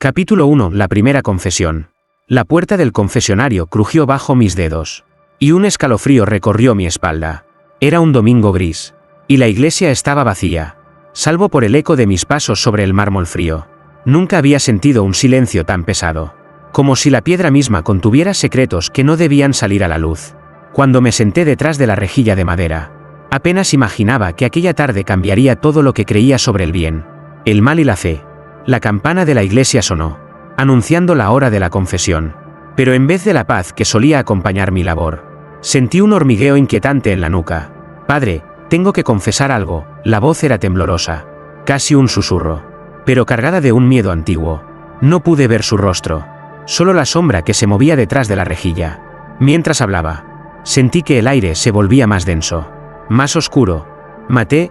Capítulo 1. La primera confesión. La puerta del confesionario crujió bajo mis dedos. Y un escalofrío recorrió mi espalda. Era un domingo gris. Y la iglesia estaba vacía. Salvo por el eco de mis pasos sobre el mármol frío. Nunca había sentido un silencio tan pesado. Como si la piedra misma contuviera secretos que no debían salir a la luz. Cuando me senté detrás de la rejilla de madera, apenas imaginaba que aquella tarde cambiaría todo lo que creía sobre el bien, el mal y la fe. La campana de la iglesia sonó, anunciando la hora de la confesión. Pero en vez de la paz que solía acompañar mi labor, sentí un hormigueo inquietante en la nuca. Padre, tengo que confesar algo. La voz era temblorosa, casi un susurro, pero cargada de un miedo antiguo. No pude ver su rostro, solo la sombra que se movía detrás de la rejilla. Mientras hablaba, sentí que el aire se volvía más denso, más oscuro. Maté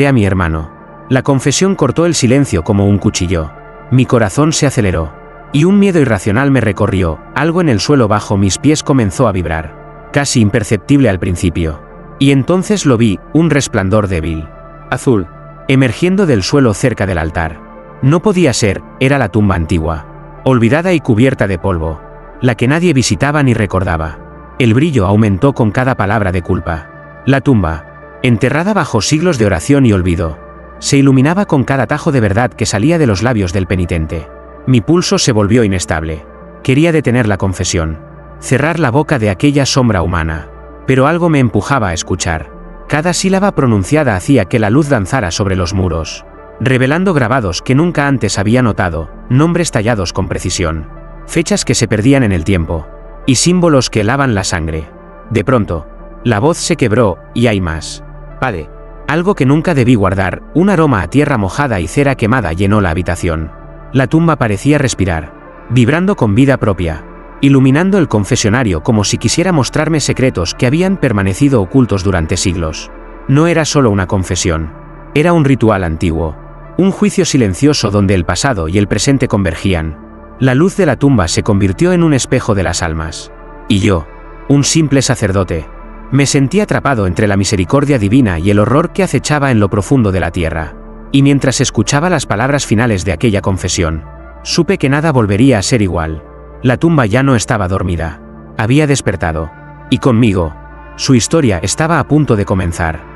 a mi hermano. La confesión cortó el silencio como un cuchillo. Mi corazón se aceleró. Y un miedo irracional me recorrió. Algo en el suelo bajo mis pies comenzó a vibrar. Casi imperceptible al principio. Y entonces lo vi, un resplandor débil, azul, emergiendo del suelo cerca del altar. No podía ser, era la tumba antigua. Olvidada y cubierta de polvo. La que nadie visitaba ni recordaba. El brillo aumentó con cada palabra de culpa. La tumba, enterrada bajo siglos de oración y olvido, se iluminaba con cada tajo de verdad que salía de los labios del penitente. Mi pulso se volvió inestable. Quería detener la confesión, cerrar la boca de aquella sombra humana. Pero algo me empujaba a escuchar. Cada sílaba pronunciada hacía que la luz danzara sobre los muros, revelando grabados que nunca antes había notado, nombres tallados con precisión, fechas que se perdían en el tiempo, y símbolos que helaban la sangre. De pronto, la voz se quebró, y hay más. Padre. Algo que nunca debí guardar, un aroma a tierra mojada y cera quemada llenó la habitación. La tumba parecía respirar, vibrando con vida propia, iluminando el confesionario como si quisiera mostrarme secretos que habían permanecido ocultos durante siglos. No era solo una confesión, era un ritual antiguo, un juicio silencioso donde el pasado y el presente convergían. La luz de la tumba se convirtió en un espejo de las almas. Y yo, un simple sacerdote, me sentí atrapado entre la misericordia divina y el horror que acechaba en lo profundo de la tierra. Y mientras escuchaba las palabras finales de aquella confesión, supe que nada volvería a ser igual. La tumba ya no estaba dormida. Había despertado. Y conmigo, su historia estaba a punto de comenzar.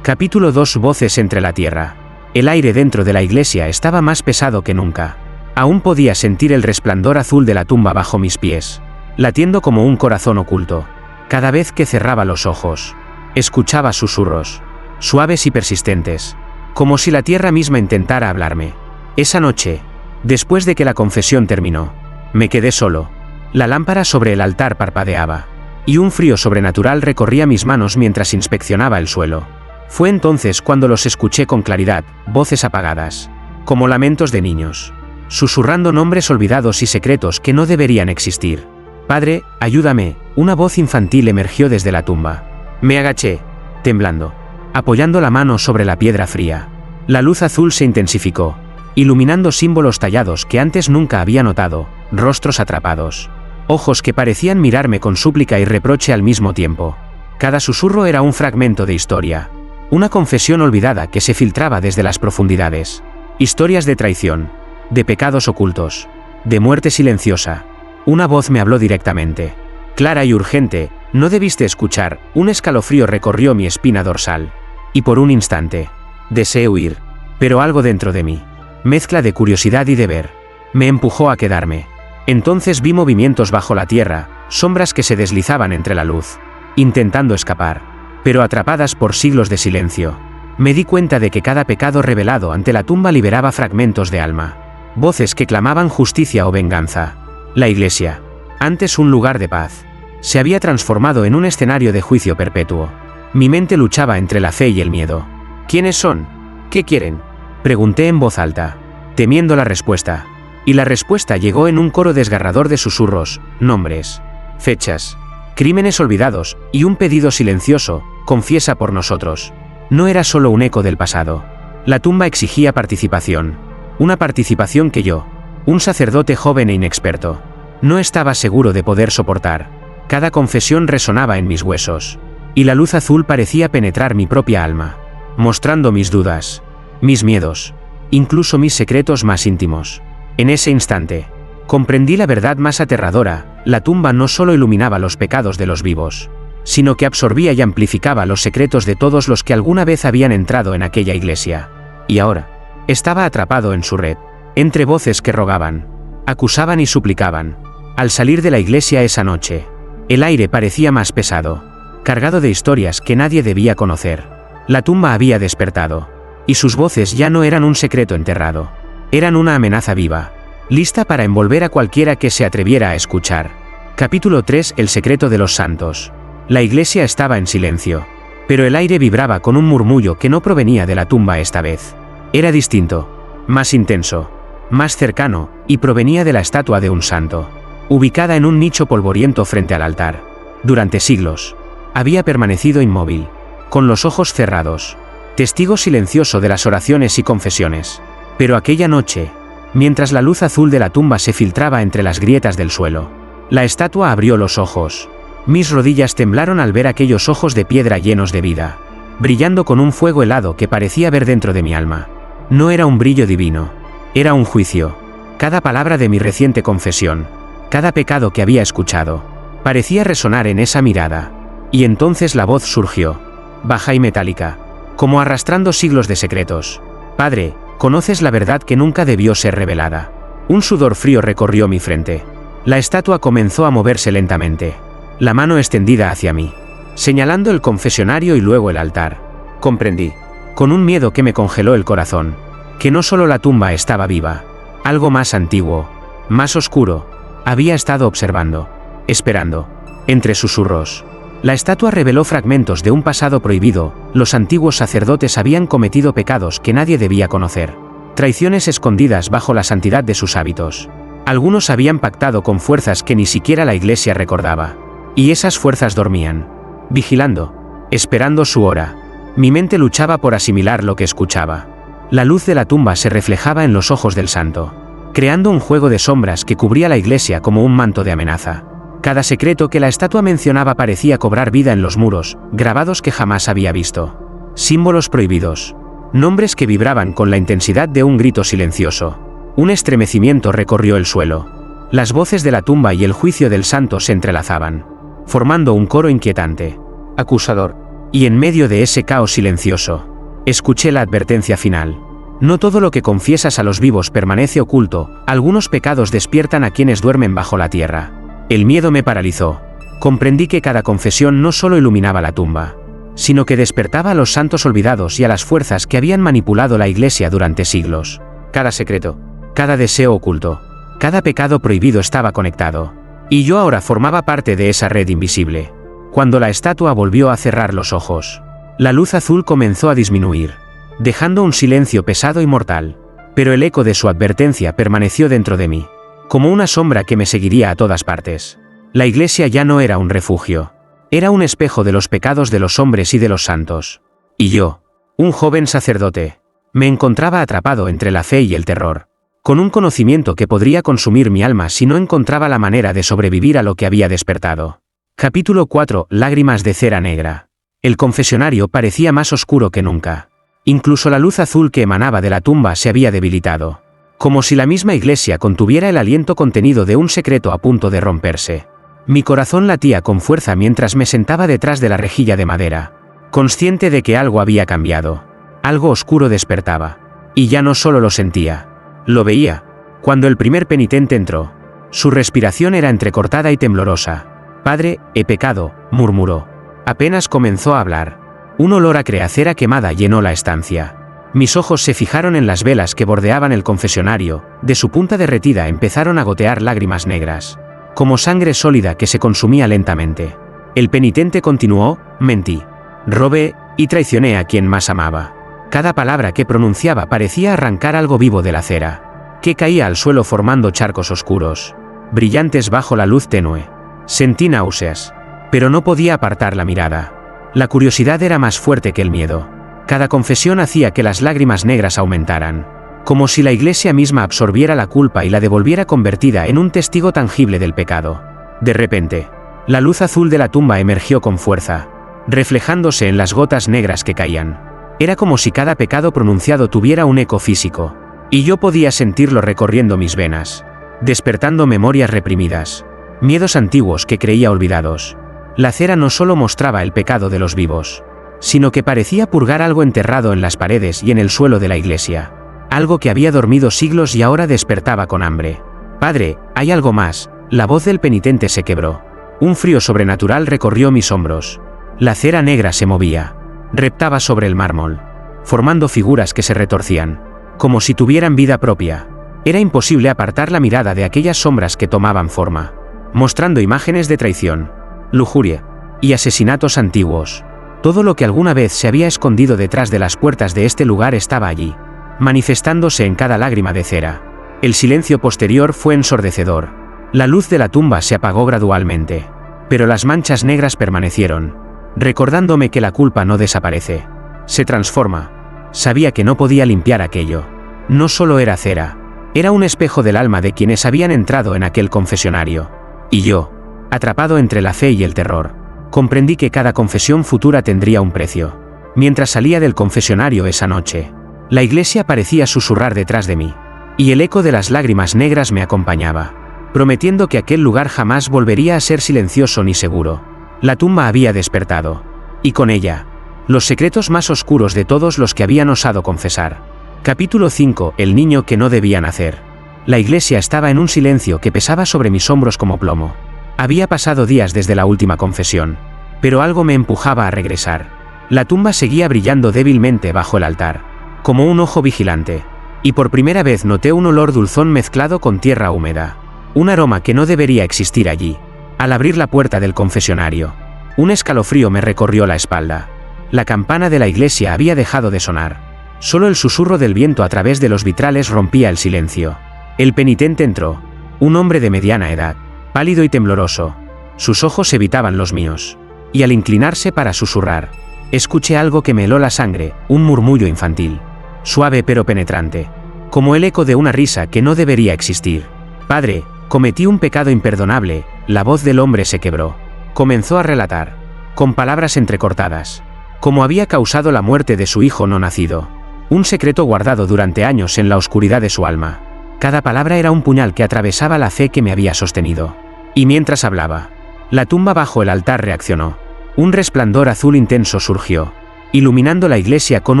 Capítulo 2. Voces entre la tierra. El aire dentro de la iglesia estaba más pesado que nunca. Aún podía sentir el resplandor azul de la tumba bajo mis pies, latiendo como un corazón oculto. Cada vez que cerraba los ojos, escuchaba susurros, suaves y persistentes, como si la tierra misma intentara hablarme. Esa noche, después de que la confesión terminó, me quedé solo. La lámpara sobre el altar parpadeaba, y un frío sobrenatural recorría mis manos mientras inspeccionaba el suelo. Fue entonces cuando los escuché con claridad, voces apagadas, como lamentos de niños, susurrando nombres olvidados y secretos que no deberían existir. Padre, ayúdame, una voz infantil emergió desde la tumba. Me agaché, temblando, apoyando la mano sobre la piedra fría. La luz azul se intensificó, iluminando símbolos tallados que antes nunca había notado, rostros atrapados, ojos que parecían mirarme con súplica y reproche al mismo tiempo. Cada susurro era un fragmento de historia. Una confesión olvidada que se filtraba desde las profundidades. Historias de traición, de pecados ocultos, de muerte silenciosa. Una voz me habló directamente. Clara y urgente, no debiste escuchar. Un escalofrío recorrió mi espina dorsal. Y por un instante, deseé huir. Pero algo dentro de mí, mezcla de curiosidad y deber, me empujó a quedarme. Entonces vi movimientos bajo la tierra, sombras que se deslizaban entre la luz, intentando escapar, pero atrapadas por siglos de silencio. Me di cuenta de que cada pecado revelado ante la tumba liberaba fragmentos de alma, voces que clamaban justicia o venganza. La iglesia, antes un lugar de paz, se había transformado en un escenario de juicio perpetuo. Mi mente luchaba entre la fe y el miedo. ¿Quiénes son? ¿Qué quieren? Pregunté en voz alta, temiendo la respuesta. Y la respuesta llegó en un coro desgarrador de susurros, nombres, fechas, crímenes olvidados, y un pedido silencioso: confiesa por nosotros. No era solo un eco del pasado. La tumba exigía participación. Una participación que yo, un sacerdote joven e inexperto, no estaba seguro de poder soportar. Cada confesión resonaba en mis huesos, y la luz azul parecía penetrar mi propia alma, mostrando mis dudas, mis miedos, incluso mis secretos más íntimos. En ese instante, comprendí la verdad más aterradora: la tumba no solo iluminaba los pecados de los vivos, sino que absorbía y amplificaba los secretos de todos los que alguna vez habían entrado en aquella iglesia. Y ahora, estaba atrapado en su red, entre voces que rogaban, acusaban y suplicaban. Al salir de la iglesia esa noche, el aire parecía más pesado, cargado de historias que nadie debía conocer. La tumba había despertado, y sus voces ya no eran un secreto enterrado, eran una amenaza viva, lista para envolver a cualquiera que se atreviera a escuchar. Capítulo 3: El secreto de los santos. La iglesia estaba en silencio, pero el aire vibraba con un murmullo que no provenía de la tumba esta vez. Era distinto, más intenso, más cercano, y provenía de la estatua de un santo, ubicada en un nicho polvoriento frente al altar. Durante siglos, había permanecido inmóvil, con los ojos cerrados, testigo silencioso de las oraciones y confesiones. Pero aquella noche, mientras la luz azul de la tumba se filtraba entre las grietas del suelo, la estatua abrió los ojos. Mis rodillas temblaron al ver aquellos ojos de piedra llenos de vida, brillando con un fuego helado que parecía ver dentro de mi alma. No era un brillo divino, era un juicio. Cada palabra de mi reciente confesión, cada pecado que había escuchado, parecía resonar en esa mirada. Y entonces la voz surgió, baja y metálica, como arrastrando siglos de secretos. Padre, conoces la verdad que nunca debió ser revelada. Un sudor frío recorrió mi frente. La estatua comenzó a moverse lentamente, la mano extendida hacia mí, señalando el confesionario y luego el altar. Comprendí, con un miedo que me congeló el corazón, que no solo la tumba estaba viva, algo más antiguo, más oscuro, había estado observando, esperando. Entre susurros, la estatua reveló fragmentos de un pasado prohibido. Los antiguos sacerdotes habían cometido pecados que nadie debía conocer, traiciones escondidas bajo la santidad de sus hábitos. Algunos habían pactado con fuerzas que ni siquiera la iglesia recordaba. Y esas fuerzas dormían, vigilando, esperando su hora. Mi mente luchaba por asimilar lo que escuchaba. La luz de la tumba se reflejaba en los ojos del santo, creando un juego de sombras que cubría la iglesia como un manto de amenaza. Cada secreto que la estatua mencionaba parecía cobrar vida en los muros, grabados que jamás había visto. Símbolos prohibidos, nombres que vibraban con la intensidad de un grito silencioso. Un estremecimiento recorrió el suelo. Las voces de la tumba y el juicio del santo se entrelazaban, formando un coro inquietante, acusador. Y en medio de ese caos silencioso, escuché la advertencia final. No todo lo que confiesas a los vivos permanece oculto, algunos pecados despiertan a quienes duermen bajo la tierra. El miedo me paralizó. Comprendí que cada confesión no solo iluminaba la tumba, sino que despertaba a los santos olvidados y a las fuerzas que habían manipulado la iglesia durante siglos. Cada secreto, cada deseo oculto, cada pecado prohibido estaba conectado. Y yo ahora formaba parte de esa red invisible. Cuando la estatua volvió a cerrar los ojos, la luz azul comenzó a disminuir, dejando un silencio pesado y mortal. Pero el eco de su advertencia permaneció dentro de mí, como una sombra que me seguiría a todas partes. La iglesia ya no era un refugio, era un espejo de los pecados de los hombres y de los santos. Y yo, un joven sacerdote, me encontraba atrapado entre la fe y el terror, con un conocimiento que podría consumir mi alma si no encontraba la manera de sobrevivir a lo que había despertado. Capítulo 4: Lágrimas de cera negra. El confesionario parecía más oscuro que nunca. Incluso la luz azul que emanaba de la tumba se había debilitado, como si la misma iglesia contuviera el aliento contenido de un secreto a punto de romperse. Mi corazón latía con fuerza mientras me sentaba detrás de la rejilla de madera, consciente de que algo había cambiado. Algo oscuro despertaba. Y ya no solo lo sentía, lo veía. Cuando el primer penitente entró, su respiración era entrecortada y temblorosa. «Padre, he pecado», murmuró. Apenas comenzó a hablar, un olor a creacera quemada llenó la estancia. Mis ojos se fijaron en las velas que bordeaban el confesionario. De su punta derretida empezaron a gotear lágrimas negras, como sangre sólida que se consumía lentamente. El penitente continuó: «Mentí, robé y traicioné a quien más amaba». Cada palabra que pronunciaba parecía arrancar algo vivo de la cera, que caía al suelo formando charcos oscuros, brillantes bajo la luz tenue. Sentí náuseas, pero no podía apartar la mirada. La curiosidad era más fuerte que el miedo. Cada confesión hacía que las lágrimas negras aumentaran, como si la iglesia misma absorbiera la culpa y la devolviera convertida en un testigo tangible del pecado. De repente, La luz azul de la tumba emergió con fuerza, reflejándose en las gotas negras que caían. Era como si cada pecado pronunciado tuviera un eco físico, y yo podía sentirlo recorriendo mis venas, despertando memorias reprimidas, miedos antiguos que creía olvidados. La cera no solo mostraba el pecado de los vivos, sino que parecía purgar algo enterrado en las paredes y en el suelo de la iglesia, algo que había dormido siglos y ahora despertaba con hambre. Padre, hay algo más. La voz del penitente se quebró. Un frío sobrenatural recorrió mis hombros. La cera negra se movía, reptaba sobre el mármol, formando figuras que se retorcían, como si tuvieran vida propia. Era imposible apartar la mirada de aquellas sombras que tomaban forma, mostrando imágenes de traición, lujuria y asesinatos antiguos. Todo lo que alguna vez se había escondido detrás de las puertas de este lugar estaba allí, manifestándose en cada lágrima de cera. El silencio posterior fue ensordecedor. La luz de la tumba se apagó gradualmente, pero las manchas negras permanecieron, recordándome que la culpa no desaparece, se transforma. Sabía que no podía limpiar aquello. No solo era cera, era un espejo del alma de quienes habían entrado en aquel confesionario. Y yo, atrapado entre la fe y el terror, comprendí que cada confesión futura tendría un precio. Mientras salía del confesionario esa noche, la iglesia parecía susurrar detrás de mí, y el eco de las lágrimas negras me acompañaba, prometiendo que aquel lugar jamás volvería a ser silencioso ni seguro. La tumba había despertado, y con ella, los secretos más oscuros de todos los que habían osado confesar. Capítulo 5. El niño que no debía nacer. La iglesia estaba en un silencio que pesaba sobre mis hombros como plomo. Había pasado días desde la última confesión, pero algo me empujaba a regresar. La tumba seguía brillando débilmente bajo el altar, como un ojo vigilante, y por primera vez noté un olor dulzón mezclado con tierra húmeda, un aroma que no debería existir allí. Al abrir la puerta del confesionario, un escalofrío me recorrió la espalda. La campana de la iglesia había dejado de sonar. Solo el susurro del viento a través de los vitrales rompía el silencio. El penitente entró, un hombre de mediana edad, pálido y tembloroso. Sus ojos evitaban los míos, y al inclinarse para susurrar, escuché algo que me heló la sangre, un murmullo infantil, suave pero penetrante, como el eco de una risa que no debería existir. Padre, cometí un pecado imperdonable. La voz del hombre se quebró. Comenzó a relatar, con palabras entrecortadas, cómo había causado la muerte de su hijo no nacido, un secreto guardado durante años en la oscuridad de su alma. Cada palabra era un puñal que atravesaba la fe que me había sostenido. Y mientras hablaba, la tumba bajo el altar reaccionó. Un resplandor azul intenso surgió, iluminando la iglesia con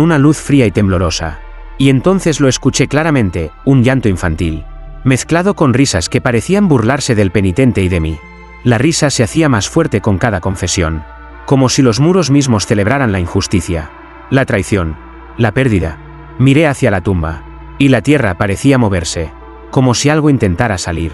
una luz fría y temblorosa. Y entonces lo escuché claramente, un llanto infantil, mezclado con risas que parecían burlarse del penitente y de mí. La risa se hacía más fuerte con cada confesión, como si los muros mismos celebraran la injusticia, la traición, la pérdida. Miré hacia la tumba, y la tierra parecía moverse, como si algo intentara salir.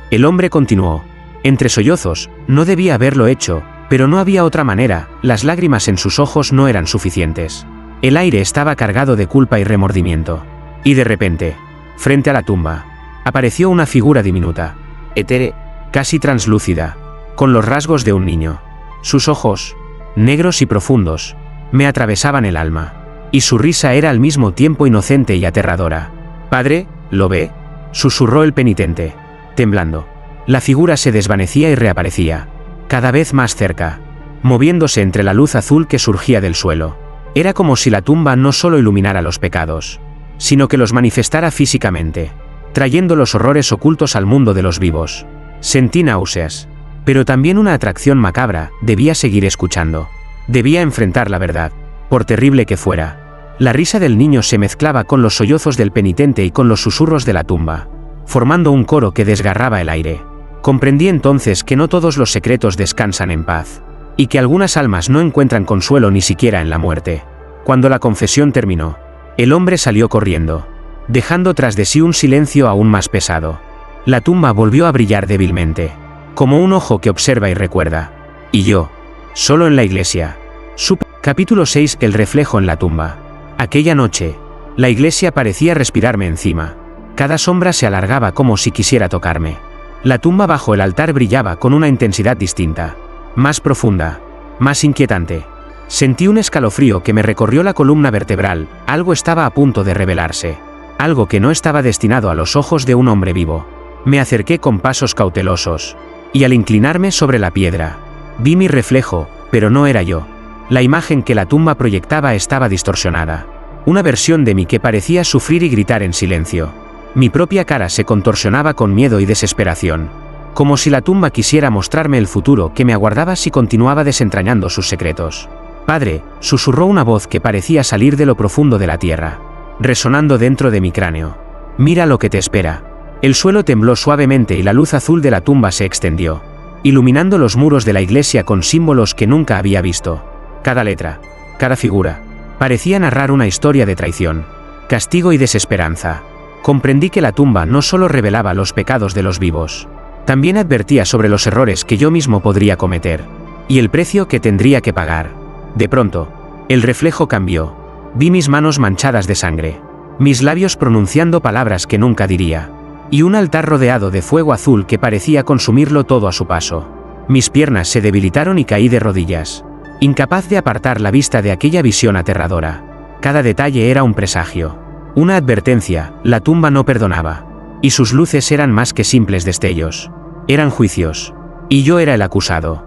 El hombre continuó, entre sollozos: no debía haberlo hecho, pero no había otra manera. Las lágrimas en sus ojos no eran suficientes. El aire estaba cargado de culpa y remordimiento. Y de repente, frente a la tumba, apareció una figura diminuta, etérea, casi translúcida, con los rasgos de un niño. Sus ojos, negros y profundos, me atravesaban el alma, y su risa era al mismo tiempo inocente y aterradora. Padre, ¿lo ve?, susurró el penitente, temblando. La figura se desvanecía y reaparecía, cada vez más cerca, moviéndose entre la luz azul que surgía del suelo. Era como si la tumba no solo iluminara los pecados, sino que los manifestara físicamente, trayendo los horrores ocultos al mundo de los vivos. Sentí náuseas, pero también una atracción macabra. Debía seguir escuchando. Debía enfrentar la verdad, por terrible que fuera. La risa del niño se mezclaba con los sollozos del penitente y con los susurros de la tumba, formando un coro que desgarraba el aire. Comprendí entonces que no todos los secretos descansan en paz, y que algunas almas no encuentran consuelo ni siquiera en la muerte. Cuando la confesión terminó, el hombre salió corriendo, dejando tras de sí un silencio aún más pesado. La tumba volvió a brillar débilmente, como un ojo que observa y recuerda. Y yo, solo en la iglesia, supe. Capítulo 6. El reflejo en la tumba. Aquella noche, la iglesia parecía respirarme encima. Cada sombra se alargaba como si quisiera tocarme. La tumba bajo el altar brillaba con una intensidad distinta, más profunda, más inquietante. Sentí un escalofrío que me recorrió la columna vertebral. Algo estaba a punto de revelarse, algo que no estaba destinado a los ojos de un hombre vivo. Me acerqué con pasos cautelosos, y al inclinarme sobre la piedra, vi mi reflejo, pero no era yo. La imagen que la tumba proyectaba estaba distorsionada. Una versión de mí que parecía sufrir y gritar en silencio. Mi propia cara se contorsionaba con miedo y desesperación, como si la tumba quisiera mostrarme el futuro que me aguardaba si continuaba desentrañando sus secretos. «Padre», susurró una voz que parecía salir de lo profundo de la tierra, resonando dentro de mi cráneo. «Mira lo que te espera». El suelo tembló suavemente y la luz azul de la tumba se extendió, iluminando los muros de la iglesia con símbolos que nunca había visto. Cada letra, cada figura, parecía narrar una historia de traición, castigo y desesperanza. Comprendí que la tumba no solo revelaba los pecados de los vivos, también advertía sobre los errores que yo mismo podría cometer, y el precio que tendría que pagar. De pronto, el reflejo cambió. Vi mis manos manchadas de sangre, mis labios pronunciando palabras que nunca diría, y un altar rodeado de fuego azul que parecía consumirlo todo a su paso. Mis piernas se debilitaron y caí de rodillas, incapaz de apartar la vista de aquella visión aterradora. Cada detalle era un presagio, una advertencia. La tumba no perdonaba, y sus luces eran más que simples destellos. Eran juicios, y yo era el acusado.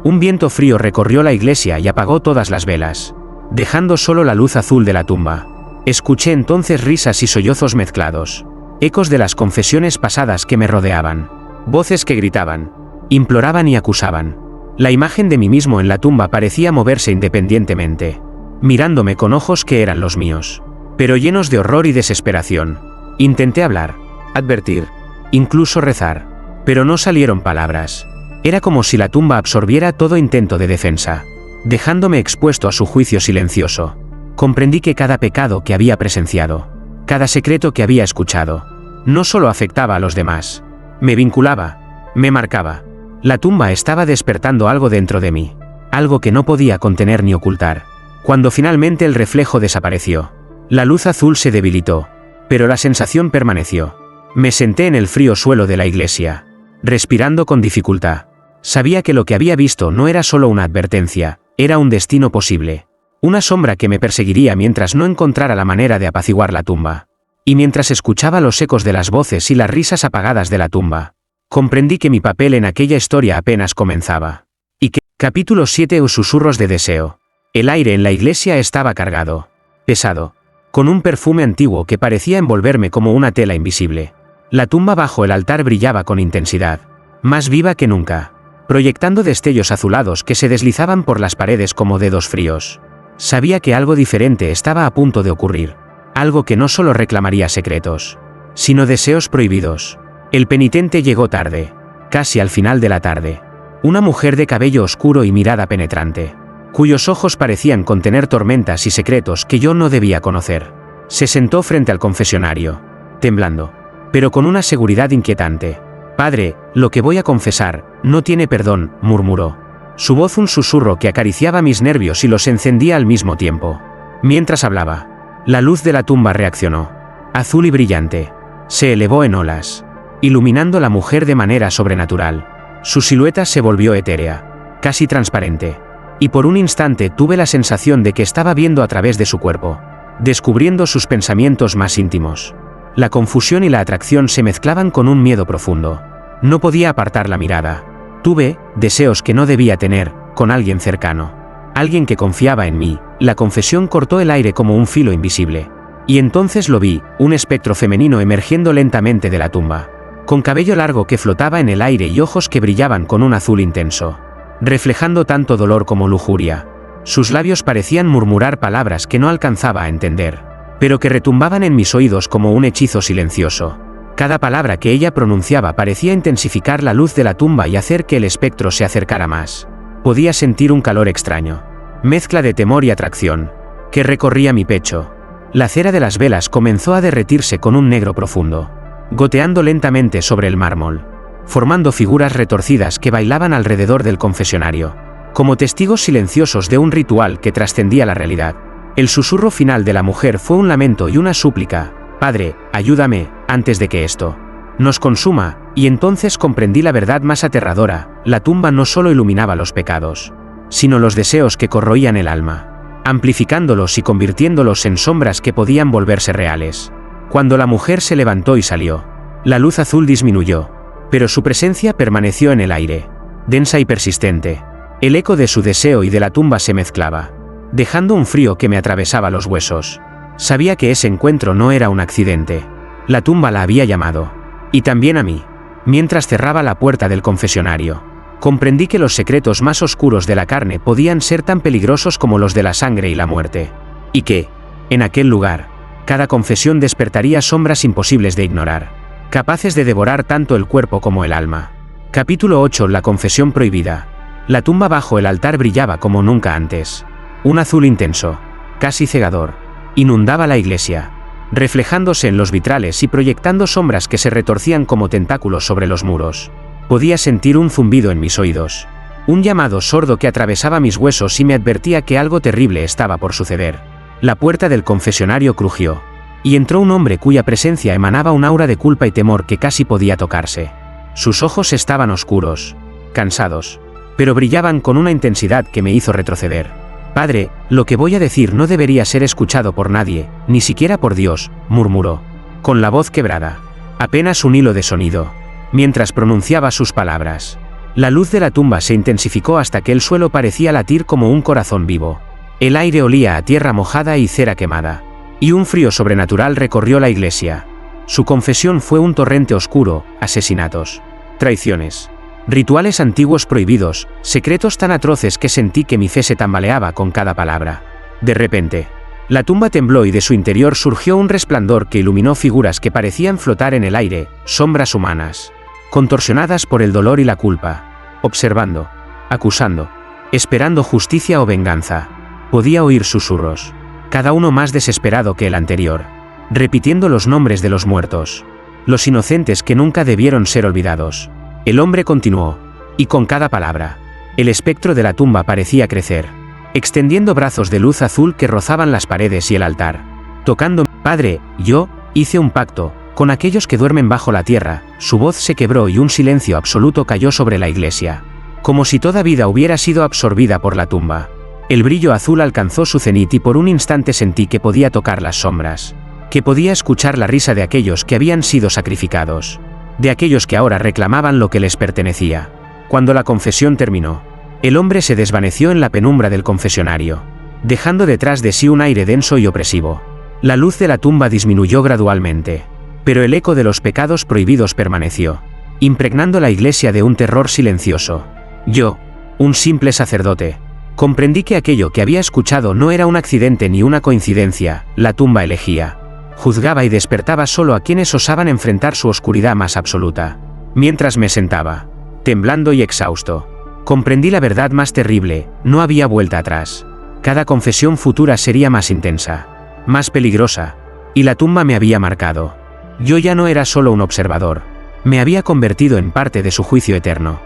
Un viento frío recorrió la iglesia y apagó todas las velas, dejando solo la luz azul de la tumba. Escuché entonces risas y sollozos mezclados, ecos de las confesiones pasadas que me rodeaban, voces que gritaban, imploraban y acusaban. La imagen de mí mismo en la tumba parecía moverse independientemente, mirándome con ojos que eran los míos, pero llenos de horror y desesperación. Intenté hablar, advertir, incluso rezar, pero no salieron palabras. Era como si la tumba absorbiera todo intento de defensa, dejándome expuesto a su juicio silencioso. Comprendí que cada pecado que había presenciado, cada secreto que había escuchado, no solo afectaba a los demás, me vinculaba, me marcaba. La tumba estaba despertando algo dentro de mí, algo que no podía contener ni ocultar. Cuando finalmente el reflejo desapareció, la luz azul se debilitó, pero la sensación permaneció. Me senté en el frío suelo de la iglesia, respirando con dificultad. Sabía que lo que había visto no era solo una advertencia, era un destino posible. Una sombra que me perseguiría mientras no encontrara la manera de apaciguar la tumba. Y mientras escuchaba los ecos de las voces y las risas apagadas de la tumba, comprendí que mi papel en aquella historia apenas comenzaba. Y que, capítulo 7 o susurros de deseo. El aire en la iglesia estaba cargado, pesado, con un perfume antiguo que parecía envolverme como una tela invisible. La tumba bajo el altar brillaba con intensidad, más viva que nunca, proyectando destellos azulados que se deslizaban por las paredes como dedos fríos. Sabía que algo diferente estaba a punto de ocurrir, algo que no solo reclamaría secretos, sino deseos prohibidos. El penitente llegó tarde, casi al final de la tarde. Una mujer de cabello oscuro y mirada penetrante, cuyos ojos parecían contener tormentas y secretos que yo no debía conocer. Se sentó frente al confesionario, temblando, pero con una seguridad inquietante. «Padre, lo que voy a confesar no tiene perdón», murmuró. Su voz un susurro que acariciaba mis nervios y los encendía al mismo tiempo. Mientras hablaba, la luz de la tumba reaccionó, azul y brillante. Se elevó en olas, iluminando la mujer de manera sobrenatural. Su silueta se volvió etérea, casi transparente, y por un instante tuve la sensación de que estaba viendo a través de su cuerpo, descubriendo sus pensamientos más íntimos. La confusión y la atracción se mezclaban con un miedo profundo. No podía apartar la mirada. Tuve deseos que no debía tener con alguien cercano, alguien que confiaba en mí. La confesión cortó el aire como un filo invisible. Y entonces lo vi, un espectro femenino emergiendo lentamente de la tumba, con cabello largo que flotaba en el aire y ojos que brillaban con un azul intenso, reflejando tanto dolor como lujuria. Sus labios parecían murmurar palabras que no alcanzaba a entender, pero que retumbaban en mis oídos como un hechizo silencioso. Cada palabra que ella pronunciaba parecía intensificar la luz de la tumba y hacer que el espectro se acercara más. Podía sentir un calor extraño, mezcla de temor y atracción, que recorría mi pecho. La cera de las velas comenzó a derretirse con un negro profundo, goteando lentamente sobre el mármol, formando figuras retorcidas que bailaban alrededor del confesionario, como testigos silenciosos de un ritual que trascendía la realidad. El susurro final de la mujer fue un lamento y una súplica: «Padre, ayúdame, antes de que esto nos consuma», y entonces comprendí la verdad más aterradora: la tumba no solo iluminaba los pecados, sino los deseos que corroían el alma, amplificándolos y convirtiéndolos en sombras que podían volverse reales. Cuando la mujer se levantó y salió, La luz azul disminuyó, pero su presencia permaneció en el aire, densa y persistente. El eco de su deseo y de la tumba se mezclaba, dejando un frío que me atravesaba los huesos. Sabía que ese encuentro no era un accidente. La tumba la había llamado. Y también a mí. Mientras cerraba la puerta del confesionario, comprendí que los secretos más oscuros de la carne podían ser tan peligrosos como los de la sangre y la muerte. Y que, en aquel lugar, cada confesión despertaría sombras imposibles de ignorar, capaces de devorar tanto el cuerpo como el alma. Capítulo 8. La confesión prohibida. La tumba bajo el altar brillaba como nunca antes. Un azul intenso, casi cegador, inundaba la iglesia, reflejándose en los vitrales y proyectando sombras que se retorcían como tentáculos sobre los muros. Podía sentir un zumbido en mis oídos, un llamado sordo que atravesaba mis huesos y me advertía que algo terrible estaba por suceder. La puerta del confesionario crujió, y entró un hombre cuya presencia emanaba un aura de culpa y temor que casi podía tocarse. Sus ojos estaban oscuros, cansados, pero brillaban con una intensidad que me hizo retroceder. «Padre, lo que voy a decir no debería ser escuchado por nadie, ni siquiera por Dios», murmuró, con la voz quebrada, apenas un hilo de sonido, mientras pronunciaba sus palabras. La luz de la tumba se intensificó hasta que el suelo parecía latir como un corazón vivo. El aire olía a tierra mojada y cera quemada, y un frío sobrenatural recorrió la iglesia. Su confesión fue un torrente oscuro: asesinatos, traiciones, rituales antiguos prohibidos, secretos tan atroces que sentí que mi fe se tambaleaba con cada palabra. De repente, la tumba tembló y de su interior surgió un resplandor que iluminó figuras que parecían flotar en el aire, sombras humanas, contorsionadas por el dolor y la culpa, observando, acusando, esperando justicia o venganza. Podía oír susurros, cada uno más desesperado que el anterior, repitiendo los nombres de los muertos, los inocentes que nunca debieron ser olvidados. El hombre continuó, y con cada palabra, el espectro de la tumba parecía crecer, extendiendo brazos de luz azul que rozaban las paredes y el altar. Tocando, «Padre, yo hice un pacto con aquellos que duermen bajo la tierra». Su voz se quebró y un silencio absoluto cayó sobre la iglesia, como si toda vida hubiera sido absorbida por la tumba. El brillo azul alcanzó su cenit y por un instante sentí que podía tocar las sombras, que podía escuchar la risa de aquellos que habían sido sacrificados, de aquellos que ahora reclamaban lo que les pertenecía. Cuando la confesión terminó, el hombre se desvaneció en la penumbra del confesionario, dejando detrás de sí un aire denso y opresivo. La luz de la tumba disminuyó gradualmente, pero el eco de los pecados prohibidos permaneció, impregnando la iglesia de un terror silencioso. Yo, un simple sacerdote, comprendí que aquello que había escuchado no era un accidente ni una coincidencia. La tumba elegía, juzgaba y despertaba solo a quienes osaban enfrentar su oscuridad más absoluta. Mientras me sentaba, temblando y exhausto, comprendí la verdad más terrible: no había vuelta atrás. Cada confesión futura sería más intensa, más peligrosa, y la tumba me había marcado. Yo ya no era solo un observador, me había convertido en parte de su juicio eterno.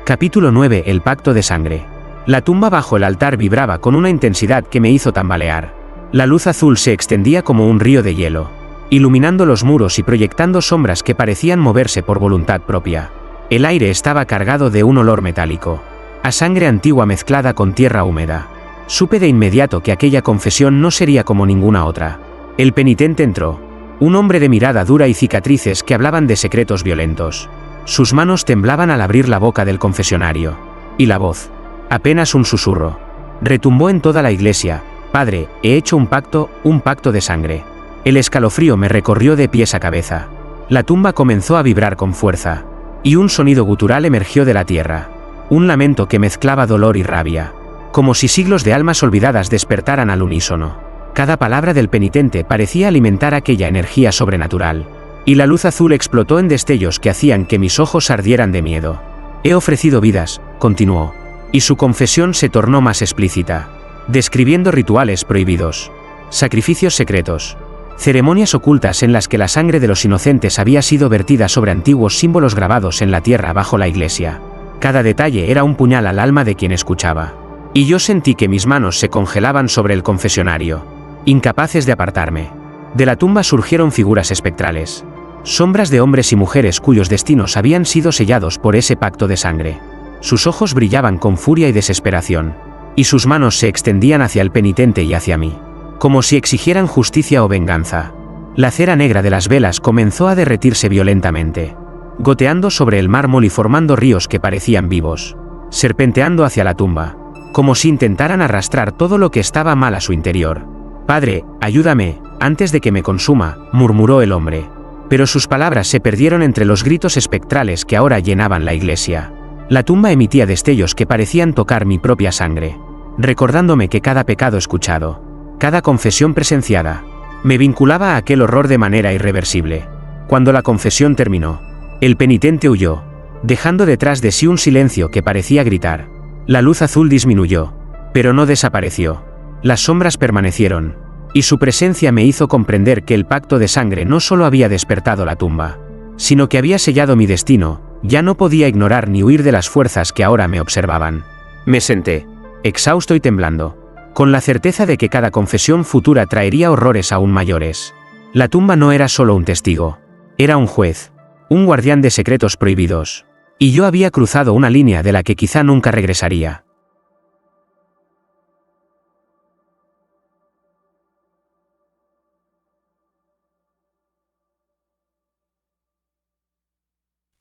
Capítulo 9. El pacto de sangre. La tumba bajo el altar vibraba con una intensidad que me hizo tambalear. La luz azul se extendía como un río de hielo, iluminando los muros y proyectando sombras que parecían moverse por voluntad propia. El aire estaba cargado de un olor metálico, a sangre antigua mezclada con tierra húmeda. Supe de inmediato que aquella confesión no sería como ninguna otra. El penitente entró, un hombre de mirada dura y cicatrices que hablaban de secretos violentos. Sus manos temblaban al abrir la boca del confesionario, y la voz, apenas un susurro, retumbó en toda la iglesia: «Padre, he hecho un pacto de sangre». El escalofrío me recorrió de pies a cabeza. La tumba comenzó a vibrar con fuerza, y un sonido gutural emergió de la tierra, un lamento que mezclaba dolor y rabia, como si siglos de almas olvidadas despertaran al unísono. Cada palabra del penitente parecía alimentar aquella energía sobrenatural, y la luz azul explotó en destellos que hacían que mis ojos ardieran de miedo. «He ofrecido vidas», continuó, y su confesión se tornó más explícita, describiendo rituales prohibidos, sacrificios secretos, ceremonias ocultas en las que la sangre de los inocentes había sido vertida sobre antiguos símbolos grabados en la tierra bajo la iglesia. Cada detalle era un puñal al alma de quien escuchaba, y yo sentí que mis manos se congelaban sobre el confesionario, incapaces de apartarme. De la tumba surgieron figuras espectrales, sombras de hombres y mujeres cuyos destinos habían sido sellados por ese pacto de sangre. Sus ojos brillaban con furia y desesperación, y sus manos se extendían hacia el penitente y hacia mí, como si exigieran justicia o venganza. La cera negra de las velas comenzó a derretirse violentamente, goteando sobre el mármol y formando ríos que parecían vivos, serpenteando hacia la tumba, como si intentaran arrastrar todo lo que estaba mal a su interior. «Padre, ayúdame, antes de que me consuma», murmuró el hombre. Pero sus palabras se perdieron entre los gritos espectrales que ahora llenaban la iglesia. La tumba emitía destellos que parecían tocar mi propia sangre, recordándome que cada pecado escuchado, cada confesión presenciada, me vinculaba a aquel horror de manera irreversible. Cuando la confesión terminó, el penitente huyó, dejando detrás de sí un silencio que parecía gritar. La luz azul disminuyó, pero no desapareció. Las sombras permanecieron, y su presencia me hizo comprender que el pacto de sangre no solo había despertado la tumba, sino que había sellado mi destino. Ya no podía ignorar ni huir de las fuerzas que ahora me observaban. Me senté, exhausto y temblando, con la certeza de que cada confesión futura traería horrores aún mayores. La tumba no era solo un testigo, era un juez, un guardián de secretos prohibidos, y yo había cruzado una línea de la que quizá nunca regresaría.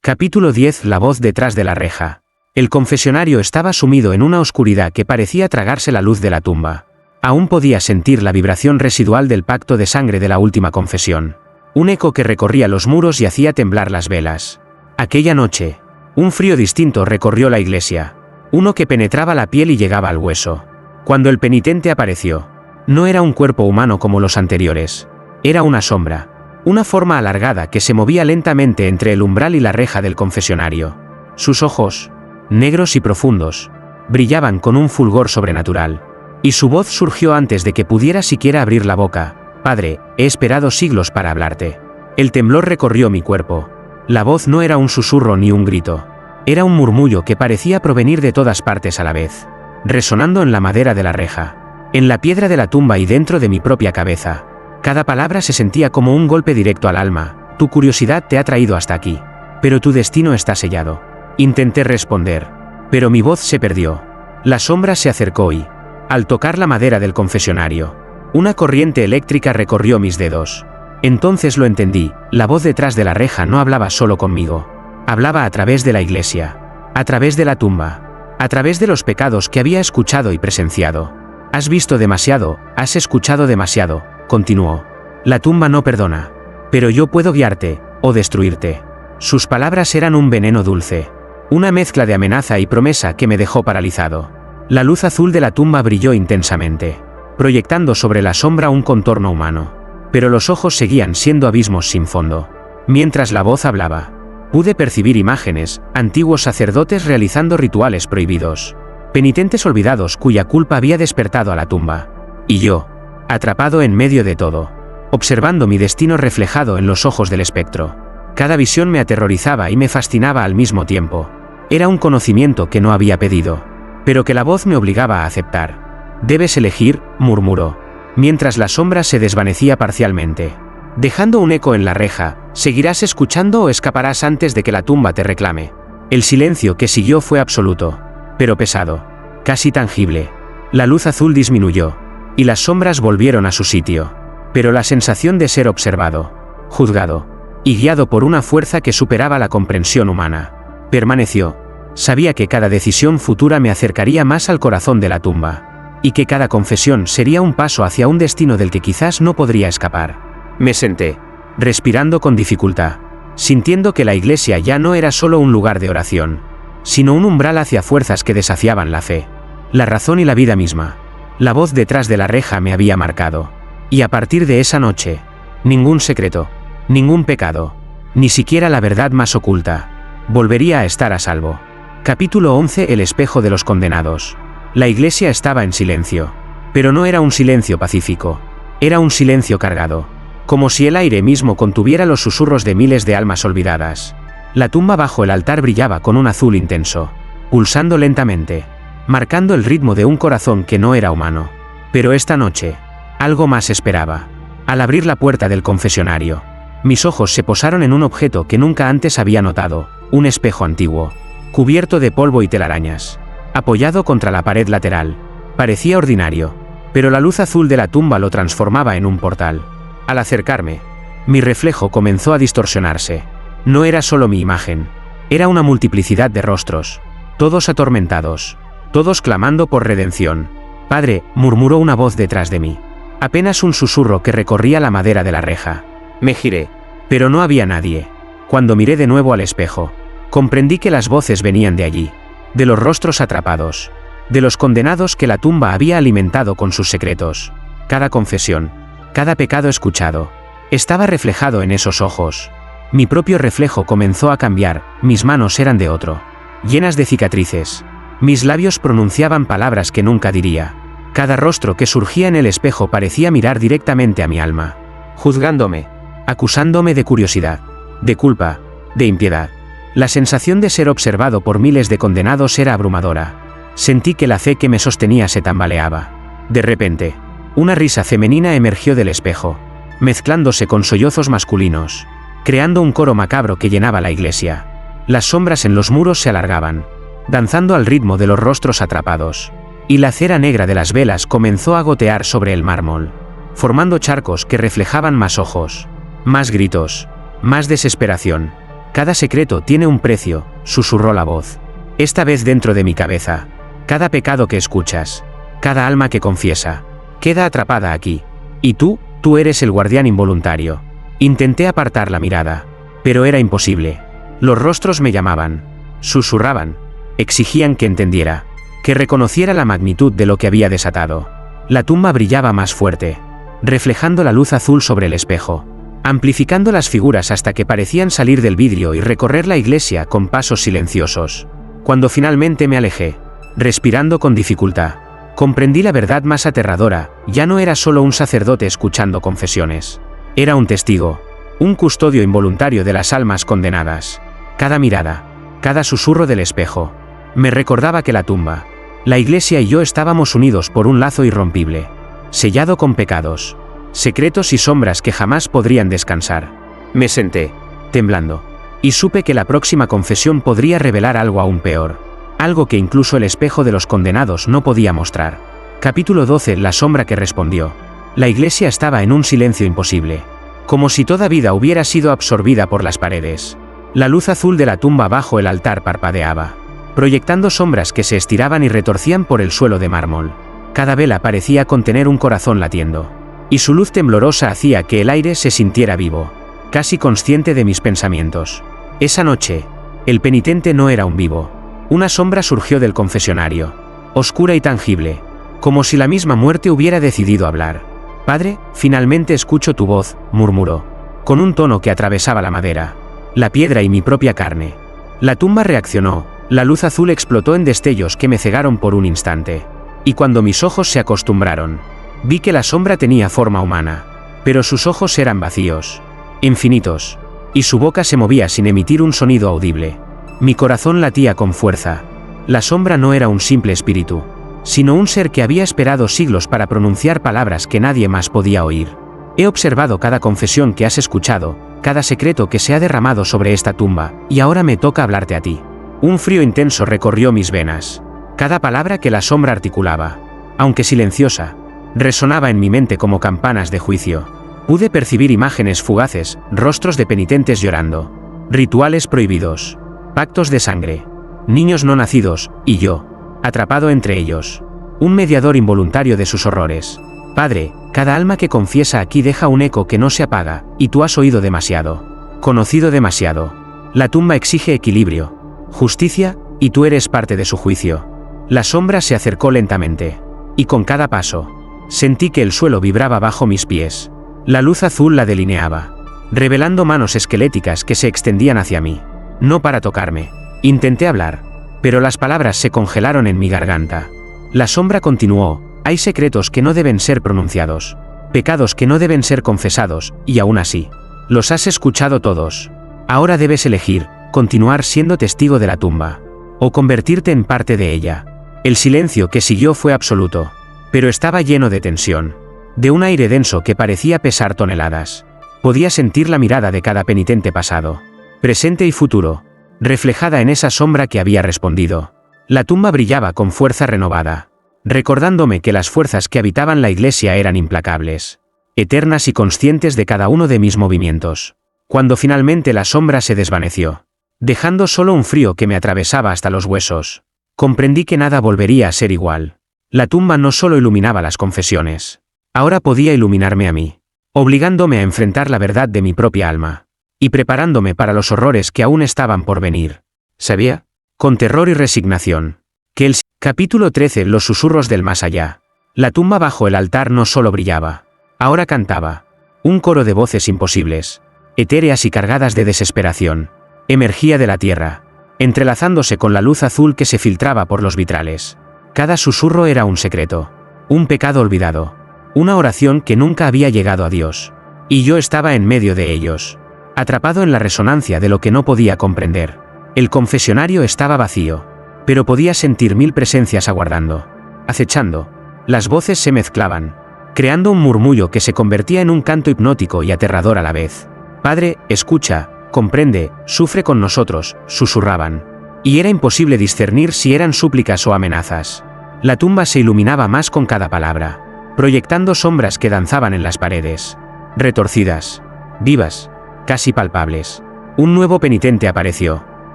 Capítulo 10. La voz detrás de la reja. El confesionario estaba sumido en una oscuridad que parecía tragarse la luz de la tumba. Aún podía sentir la vibración residual del pacto de sangre de la última confesión. Un eco que recorría los muros y hacía temblar las velas. Aquella noche, un frío distinto recorrió la iglesia. Uno que penetraba la piel y llegaba al hueso. Cuando el penitente apareció, no era un cuerpo humano como los anteriores. Era una sombra. Una forma alargada que se movía lentamente entre el umbral y la reja del confesionario. Sus ojos, negros y profundos, brillaban con un fulgor sobrenatural. Y su voz surgió antes de que pudiera siquiera abrir la boca. «Padre, he esperado siglos para hablarte». El temblor recorrió mi cuerpo. La voz no era un susurro ni un grito. Era un murmullo que parecía provenir de todas partes a la vez, resonando en la madera de la reja, en la piedra de la tumba y dentro de mi propia cabeza. Cada palabra se sentía como un golpe directo al alma. «Tu curiosidad te ha traído hasta aquí, pero tu destino está sellado». Intenté responder, pero mi voz se perdió. La sombra se acercó y, al tocar la madera del confesionario, una corriente eléctrica recorrió mis dedos. Entonces lo entendí, la voz detrás de la reja no hablaba solo conmigo. Hablaba a través de la iglesia, a través de la tumba, a través de los pecados que había escuchado y presenciado. «Has visto demasiado, has escuchado demasiado», continuó. «La tumba no perdona. Pero yo puedo guiarte, o destruirte». Sus palabras eran un veneno dulce, una mezcla de amenaza y promesa que me dejó paralizado. La luz azul de la tumba brilló intensamente, proyectando sobre la sombra un contorno humano. Pero los ojos seguían siendo abismos sin fondo. Mientras la voz hablaba, pude percibir imágenes, antiguos sacerdotes realizando rituales prohibidos, penitentes olvidados cuya culpa había despertado a la tumba. Y yo, atrapado en medio de todo, observando mi destino reflejado en los ojos del espectro. Cada visión me aterrorizaba y me fascinaba al mismo tiempo. Era un conocimiento que no había pedido, pero que la voz me obligaba a aceptar. «Debes elegir», murmuró, mientras la sombra se desvanecía parcialmente, dejando un eco en la reja. «¿Seguirás escuchando o escaparás antes de que la tumba te reclame?» El silencio que siguió fue absoluto, pero pesado, casi tangible. La luz azul disminuyó, y las sombras volvieron a su sitio. Pero la sensación de ser observado, juzgado, y guiado por una fuerza que superaba la comprensión humana, permaneció. Sabía que cada decisión futura me acercaría más al corazón de la tumba, y que cada confesión sería un paso hacia un destino del que quizás no podría escapar. Me senté, respirando con dificultad, sintiendo que la iglesia ya no era solo un lugar de oración, sino un umbral hacia fuerzas que desafiaban la fe, la razón y la vida misma. La voz detrás de la reja me había marcado, y a partir de esa noche, ningún secreto, ningún pecado, ni siquiera la verdad más oculta, volvería a estar a salvo. Capítulo 11. El espejo de los condenados. La iglesia estaba en silencio, pero no era un silencio pacífico, era un silencio cargado, como si el aire mismo contuviera los susurros de miles de almas olvidadas. La tumba bajo el altar brillaba con un azul intenso, pulsando lentamente, marcando el ritmo de un corazón que no era humano. Pero esta noche, algo más esperaba. Al abrir la puerta del confesionario, mis ojos se posaron en un objeto que nunca antes había notado, un espejo antiguo, cubierto de polvo y telarañas, apoyado contra la pared lateral. Parecía ordinario, pero la luz azul de la tumba lo transformaba en un portal. Al acercarme, mi reflejo comenzó a distorsionarse. No era solo mi imagen, era una multiplicidad de rostros, todos atormentados, todos clamando por redención. «Padre», murmuró una voz detrás de mí. Apenas un susurro que recorría la madera de la reja. Me giré, pero no había nadie. Cuando miré de nuevo al espejo, comprendí que las voces venían de allí, de los rostros atrapados, de los condenados que la tumba había alimentado con sus secretos. Cada confesión, cada pecado escuchado, estaba reflejado en esos ojos. Mi propio reflejo comenzó a cambiar, mis manos eran de otro, llenas de cicatrices. Mis labios pronunciaban palabras que nunca diría. Cada rostro que surgía en el espejo parecía mirar directamente a mi alma, juzgándome, acusándome de curiosidad, de culpa, de impiedad. La sensación de ser observado por miles de condenados era abrumadora. Sentí que la fe que me sostenía se tambaleaba. De repente, una risa femenina emergió del espejo, mezclándose con sollozos masculinos, creando un coro macabro que llenaba la iglesia. Las sombras en los muros se alargaban, danzando al ritmo de los rostros atrapados, y la cera negra de las velas comenzó a gotear sobre el mármol, formando charcos que reflejaban más ojos, más gritos, más desesperación. Cada secreto tiene un precio, susurró la voz. Esta vez dentro de mi cabeza. Cada pecado que escuchas, cada alma que confiesa, queda atrapada aquí. Y tú eres el guardián involuntario. Intenté apartar la mirada, pero era imposible. Los rostros me llamaban, susurraban, exigían que entendiera, que reconociera la magnitud de lo que había desatado. La tumba brillaba más fuerte, reflejando la luz azul sobre el espejo, amplificando las figuras hasta que parecían salir del vidrio y recorrer la iglesia con pasos silenciosos. Cuando finalmente me alejé, respirando con dificultad, comprendí la verdad más aterradora. Ya no era solo un sacerdote escuchando confesiones. Era un testigo, un custodio involuntario de las almas condenadas. Cada mirada, cada susurro del espejo, me recordaba que la tumba, la iglesia y yo estábamos unidos por un lazo irrompible, sellado con pecados, secretos y sombras que jamás podrían descansar. Me senté, temblando, y supe que la próxima confesión podría revelar algo aún peor, algo que incluso el espejo de los condenados no podía mostrar. Capítulo 12. La sombra que respondió. La iglesia estaba en un silencio imposible, como si toda vida hubiera sido absorbida por las paredes. La luz azul de la tumba bajo el altar parpadeaba, proyectando sombras que se estiraban y retorcían por el suelo de mármol. Cada vela parecía contener un corazón latiendo, y su luz temblorosa hacía que el aire se sintiera vivo, casi consciente de mis pensamientos. Esa noche, el penitente no era un vivo. Una sombra surgió del confesionario, oscura y tangible, como si la misma muerte hubiera decidido hablar. «Padre, finalmente escucho tu voz», murmuró, con un tono que atravesaba la madera, la piedra y mi propia carne. La tumba reaccionó, la luz azul explotó en destellos que me cegaron por un instante. Y cuando mis ojos se acostumbraron, vi que la sombra tenía forma humana, pero sus ojos eran vacíos, infinitos, y su boca se movía sin emitir un sonido audible. Mi corazón latía con fuerza. La sombra no era un simple espíritu, sino un ser que había esperado siglos para pronunciar palabras que nadie más podía oír. He observado cada confesión que has escuchado, cada secreto que se ha derramado sobre esta tumba, y ahora me toca hablarte a ti. Un frío intenso recorrió mis venas. Cada palabra que la sombra articulaba, aunque silenciosa, resonaba en mi mente como campanas de juicio. Pude percibir imágenes fugaces, rostros de penitentes llorando, rituales prohibidos, pactos de sangre, niños no nacidos, y yo, atrapado entre ellos, un mediador involuntario de sus horrores. Padre, cada alma que confiesa aquí deja un eco que no se apaga, y tú has oído demasiado, conocido demasiado. La tumba exige equilibrio, justicia, y tú eres parte de su juicio. La sombra se acercó lentamente, y con cada paso, sentí que el suelo vibraba bajo mis pies. La luz azul la delineaba, revelando manos esqueléticas que se extendían hacia mí. No para tocarme. Intenté hablar, pero las palabras se congelaron en mi garganta. La sombra continuó: hay secretos que no deben ser pronunciados, pecados que no deben ser confesados, y aún así, los has escuchado todos. Ahora debes elegir, continuar siendo testigo de la tumba, o convertirte en parte de ella. El silencio que siguió fue absoluto, pero estaba lleno de tensión, de un aire denso que parecía pesar toneladas. Podía sentir la mirada de cada penitente pasado, presente y futuro, reflejada en esa sombra que había respondido. La tumba brillaba con fuerza renovada, recordándome que las fuerzas que habitaban la iglesia eran implacables, eternas y conscientes de cada uno de mis movimientos. Cuando finalmente la sombra se desvaneció, dejando solo un frío que me atravesaba hasta los huesos, comprendí que nada volvería a ser igual. La tumba no solo iluminaba las confesiones, ahora podía iluminarme a mí, obligándome a enfrentar la verdad de mi propia alma, y preparándome para los horrores que aún estaban por venir. Sabía, con terror y resignación, que el capítulo 13, los susurros del más allá. La tumba bajo el altar no solo brillaba, ahora cantaba. Un coro de voces imposibles, etéreas y cargadas de desesperación, emergía de la tierra, entrelazándose con la luz azul que se filtraba por los vitrales. Cada susurro era un secreto, un pecado olvidado, una oración que nunca había llegado a Dios. Y yo estaba en medio de ellos, atrapado en la resonancia de lo que no podía comprender. El confesionario estaba vacío, pero podía sentir 1000 presencias aguardando, acechando. Las voces se mezclaban, creando un murmullo que se convertía en un canto hipnótico y aterrador a la vez. Padre, escucha, comprende, sufre con nosotros, susurraban. Y era imposible discernir si eran súplicas o amenazas. La tumba se iluminaba más con cada palabra, proyectando sombras que danzaban en las paredes, retorcidas, vivas, casi palpables. Un nuevo penitente apareció,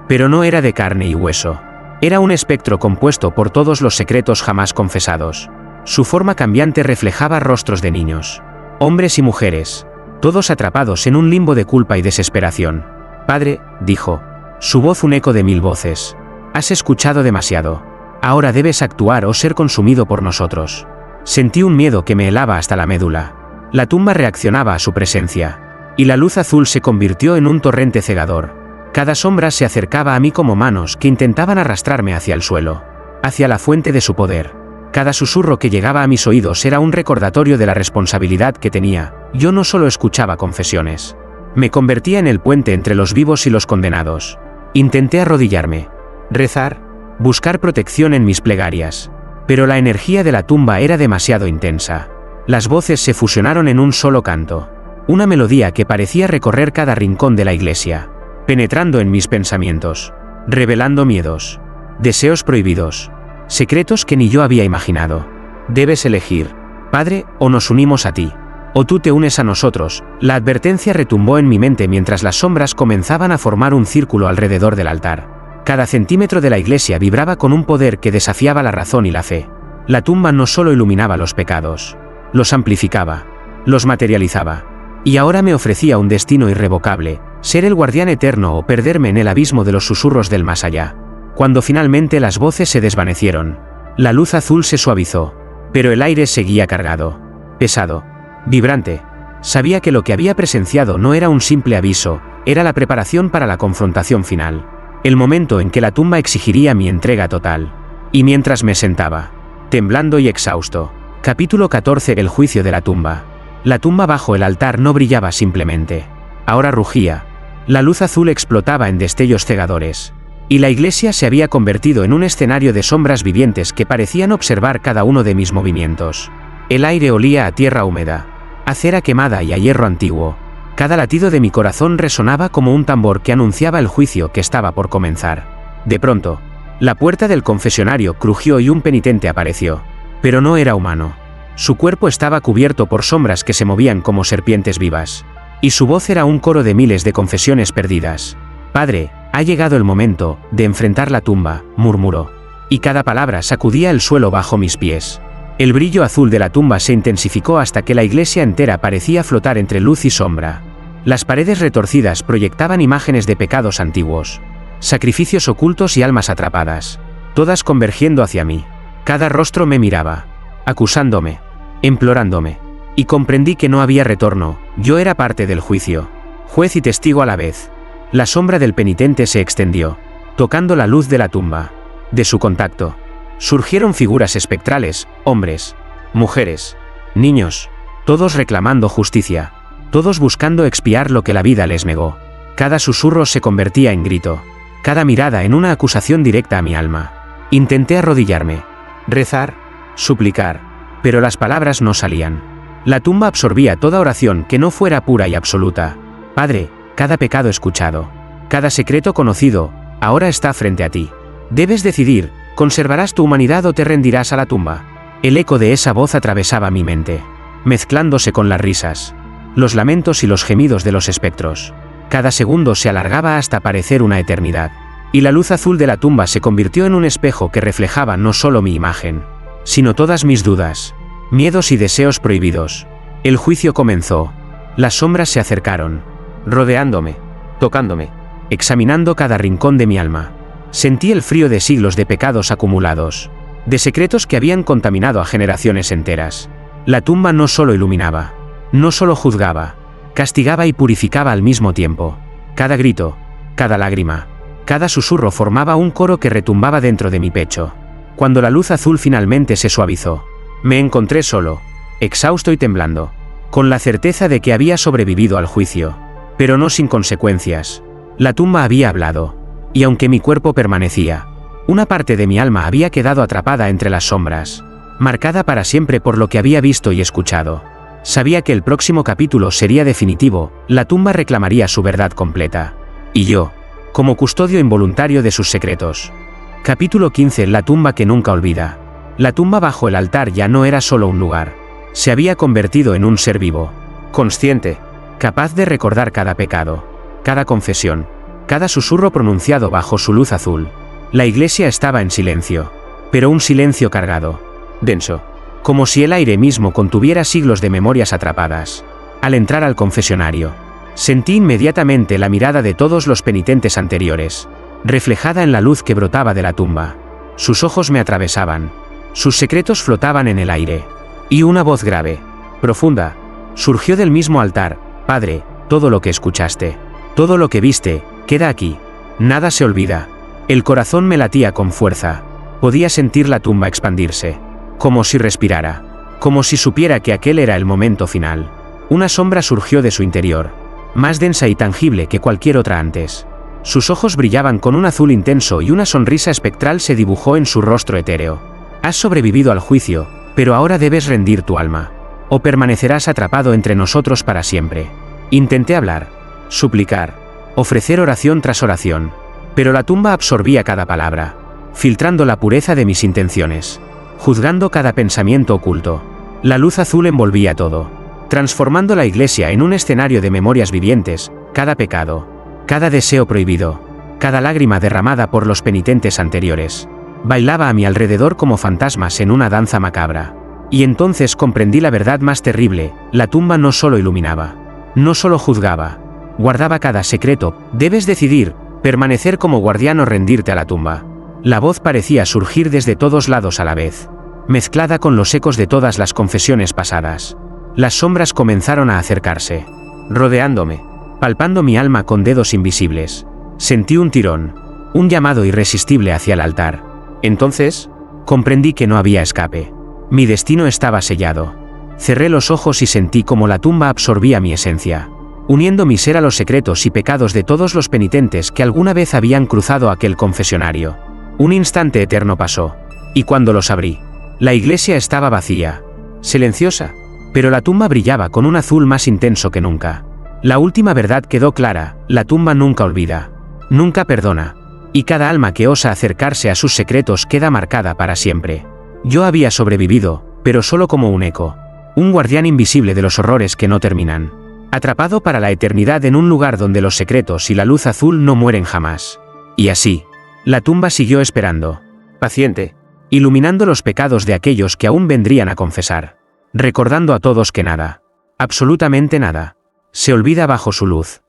pero no era de carne y hueso. Era un espectro compuesto por todos los secretos jamás confesados. Su forma cambiante reflejaba rostros de niños, hombres y mujeres, todos atrapados en un limbo de culpa y desesperación. Padre, dijo, su voz un eco de 1000 voces. Has escuchado demasiado. Ahora debes actuar o ser consumido por nosotros. Sentí un miedo que me helaba hasta la médula. La tumba reaccionaba a su presencia, y la luz azul se convirtió en un torrente cegador. Cada sombra se acercaba a mí como manos que intentaban arrastrarme hacia el suelo, hacia la fuente de su poder. Cada susurro que llegaba a mis oídos era un recordatorio de la responsabilidad que tenía. Yo no solo escuchaba confesiones. Me convertía en el puente entre los vivos y los condenados. Intenté arrodillarme, rezar, buscar protección en mis plegarias. Pero la energía de la tumba era demasiado intensa. Las voces se fusionaron en un solo canto. Una melodía que parecía recorrer cada rincón de la iglesia, penetrando en mis pensamientos, revelando miedos, deseos prohibidos, secretos que ni yo había imaginado. Debes elegir, Padre, o nos unimos a ti, o tú te unes a nosotros. La advertencia retumbó en mi mente mientras las sombras comenzaban a formar un círculo alrededor del altar. Cada centímetro de la iglesia vibraba con un poder que desafiaba la razón y la fe. La tumba no solo iluminaba los pecados, los amplificaba, los materializaba. Y ahora me ofrecía un destino irrevocable, ser el guardián eterno o perderme en el abismo de los susurros del más allá. Cuando finalmente las voces se desvanecieron, la luz azul se suavizó, pero el aire seguía cargado, pesado, vibrante. Sabía que lo que había presenciado no era un simple aviso, era la preparación para la confrontación final. El momento en que la tumba exigiría mi entrega total. Y mientras me sentaba, temblando y exhausto. Capítulo 14. El juicio de la tumba. La tumba bajo el altar no brillaba simplemente. Ahora rugía. La luz azul explotaba en destellos cegadores. Y la iglesia se había convertido en un escenario de sombras vivientes que parecían observar cada uno de mis movimientos. El aire olía a tierra húmeda, a cera quemada y a hierro antiguo. Cada latido de mi corazón resonaba como un tambor que anunciaba el juicio que estaba por comenzar. De pronto, la puerta del confesionario crujió y un penitente apareció. Pero no era humano. Su cuerpo estaba cubierto por sombras que se movían como serpientes vivas. Y su voz era un coro de miles de confesiones perdidas. Padre, ha llegado el momento de enfrentar la tumba, murmuró. Y cada palabra sacudía el suelo bajo mis pies. El brillo azul de la tumba se intensificó hasta que la iglesia entera parecía flotar entre luz y sombra. Las paredes retorcidas proyectaban imágenes de pecados antiguos, sacrificios ocultos y almas atrapadas, todas convergiendo hacia mí. Cada rostro me miraba, acusándome, implorándome. Y comprendí que no había retorno. Yo era parte del juicio, juez y testigo a la vez. La sombra del penitente se extendió, tocando la luz de la tumba. De su contacto, surgieron figuras espectrales, hombres, mujeres, niños, todos reclamando justicia, todos buscando expiar lo que la vida les negó. Cada susurro se convertía en grito, cada mirada en una acusación directa a mi alma. Intenté arrodillarme, rezar, suplicar, pero las palabras no salían. La tumba absorbía toda oración que no fuera pura y absoluta. Padre, cada pecado escuchado, cada secreto conocido, ahora está frente a ti. Debes decidir, ¿conservarás tu humanidad o te rendirás a la tumba? El eco de esa voz atravesaba mi mente, mezclándose con las risas, los lamentos y los gemidos de los espectros. Cada segundo se alargaba hasta parecer una eternidad, y la luz azul de la tumba se convirtió en un espejo que reflejaba no solo mi imagen, sino todas mis dudas, miedos y deseos prohibidos. El juicio comenzó. Las sombras se acercaron, rodeándome, tocándome, examinando cada rincón de mi alma. Sentí el frío de siglos de pecados acumulados, de secretos que habían contaminado a generaciones enteras. La tumba no solo iluminaba, no solo juzgaba, castigaba y purificaba al mismo tiempo. Cada grito, cada lágrima, cada susurro formaba un coro que retumbaba dentro de mi pecho. Cuando la luz azul finalmente se suavizó, me encontré solo, exhausto y temblando, con la certeza de que había sobrevivido al juicio, pero no sin consecuencias. La tumba había hablado, y aunque mi cuerpo permanecía, una parte de mi alma había quedado atrapada entre las sombras, marcada para siempre por lo que había visto y escuchado. Sabía que el próximo capítulo sería definitivo, la tumba reclamaría su verdad completa. Y yo, como custodio involuntario de sus secretos. Capítulo 15. La tumba que nunca olvida. La tumba bajo el altar ya no era solo un lugar. Se había convertido en un ser vivo, consciente, capaz de recordar cada pecado, cada confesión, cada susurro pronunciado bajo su luz azul. La iglesia estaba en silencio, pero un silencio cargado, denso, como si el aire mismo contuviera siglos de memorias atrapadas. Al entrar al confesionario, sentí inmediatamente la mirada de todos los penitentes anteriores, reflejada en la luz que brotaba de la tumba. Sus ojos me atravesaban, sus secretos flotaban en el aire, y una voz grave, profunda, surgió del mismo altar: Padre, todo lo que escuchaste, todo lo que viste, queda aquí. Nada se olvida. El corazón me latía con fuerza. Podía sentir la tumba expandirse, como si respirara, como si supiera que aquel era el momento final. Una sombra surgió de su interior, más densa y tangible que cualquier otra antes. Sus ojos brillaban con un azul intenso y una sonrisa espectral se dibujó en su rostro etéreo. Has sobrevivido al juicio, pero ahora debes rendir tu alma, o permanecerás atrapado entre nosotros para siempre. Intenté hablar, suplicar, ofrecer oración tras oración, pero la tumba absorbía cada palabra, filtrando la pureza de mis intenciones, juzgando cada pensamiento oculto. La luz azul envolvía todo, transformando la iglesia en un escenario de memorias vivientes. Cada pecado, cada deseo prohibido, cada lágrima derramada por los penitentes anteriores, bailaba a mi alrededor como fantasmas en una danza macabra. Y entonces comprendí la verdad más terrible: la tumba no solo iluminaba, no solo juzgaba, guardaba cada secreto. Debes decidir, permanecer como guardián o rendirte a la tumba. La voz parecía surgir desde todos lados a la vez, mezclada con los ecos de todas las confesiones pasadas. Las sombras comenzaron a acercarse, rodeándome, palpando mi alma con dedos invisibles. Sentí un tirón, un llamado irresistible hacia el altar. Entonces, comprendí que no había escape. Mi destino estaba sellado. Cerré los ojos y sentí como la tumba absorbía mi esencia, uniendo mi ser a los secretos y pecados de todos los penitentes que alguna vez habían cruzado aquel confesionario. Un instante eterno pasó, y cuando los abrí, la iglesia estaba vacía, silenciosa, pero la tumba brillaba con un azul más intenso que nunca. La última verdad quedó clara: la tumba nunca olvida, nunca perdona, y cada alma que osa acercarse a sus secretos queda marcada para siempre. Yo había sobrevivido, pero solo como un eco, un guardián invisible de los horrores que no terminan, atrapado para la eternidad en un lugar donde los secretos y la luz azul no mueren jamás. Y así, la tumba siguió esperando, paciente, iluminando los pecados de aquellos que aún vendrían a confesar, recordando a todos que nada, absolutamente nada, se olvida bajo su luz.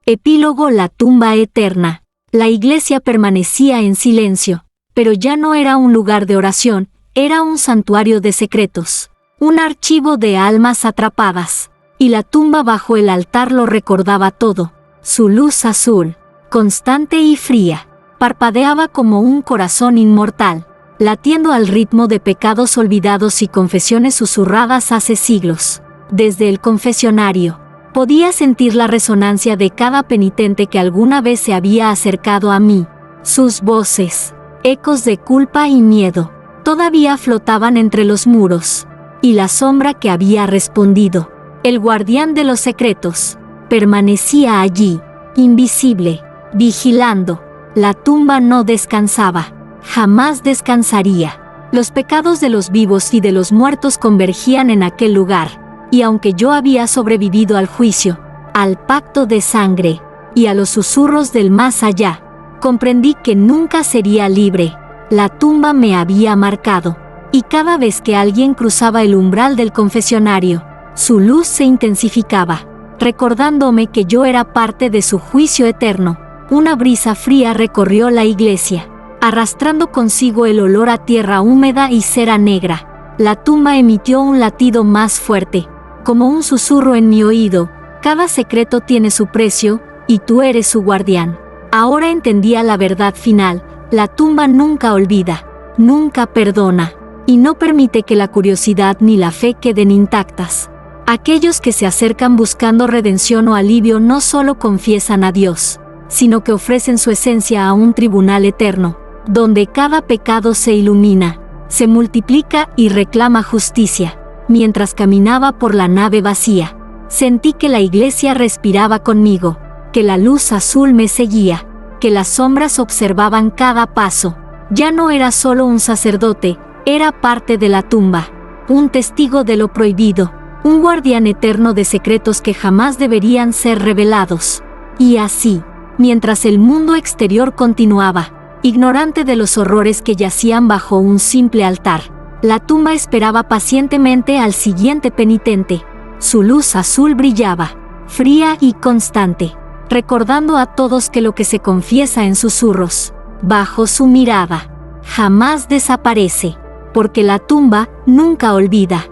Epílogo: la tumba eterna. La iglesia permanecía en silencio, pero ya no era un lugar de oración, era un santuario de secretos, un archivo de almas atrapadas, y la tumba bajo el altar lo recordaba todo. Su luz azul, constante y fría, parpadeaba como un corazón inmortal, latiendo al ritmo de pecados olvidados y confesiones susurradas hace siglos. Desde el confesionario, podía sentir la resonancia de cada penitente que alguna vez se había acercado a mí. Sus voces, ecos de culpa y miedo, todavía flotaban entre los muros. Y la sombra que había respondido, el guardián de los secretos, permanecía allí, invisible, vigilando. La tumba no descansaba. jamás descansaría. Los pecados de los vivos y de los muertos convergían en aquel lugar, y aunque yo había sobrevivido al juicio, al pacto de sangre y a los susurros del más allá, comprendí que nunca sería libre. La tumba me había marcado, y cada vez que alguien cruzaba el umbral del confesionario, su luz se intensificaba, recordándome que yo era parte de su juicio eterno. Una brisa fría recorrió la iglesia, arrastrando consigo el olor a tierra húmeda y cera negra. La tumba emitió un latido más fuerte, como un susurro en mi oído: cada secreto tiene su precio, y tú eres su guardián. Ahora entendía la verdad final: la tumba nunca olvida, nunca perdona, y no permite que la curiosidad ni la fe queden intactas. Aquellos que se acercan buscando redención o alivio no solo confiesan a Dios, sino que ofrecen su esencia a un tribunal eterno, donde cada pecado se ilumina, se multiplica y reclama justicia. Mientras caminaba por la nave vacía, sentí que la iglesia respiraba conmigo, que la luz azul me seguía, que las sombras observaban cada paso. Ya no era solo un sacerdote, era parte de la tumba, un testigo de lo prohibido, un guardián eterno de secretos que jamás deberían ser revelados. Y así, mientras el mundo exterior continuaba, ignorante de los horrores que yacían bajo un simple altar, la tumba esperaba pacientemente al siguiente penitente. Su luz azul brillaba, fría y constante, recordando a todos que lo que se confiesa en susurros, bajo su mirada, jamás desaparece, porque la tumba nunca olvida.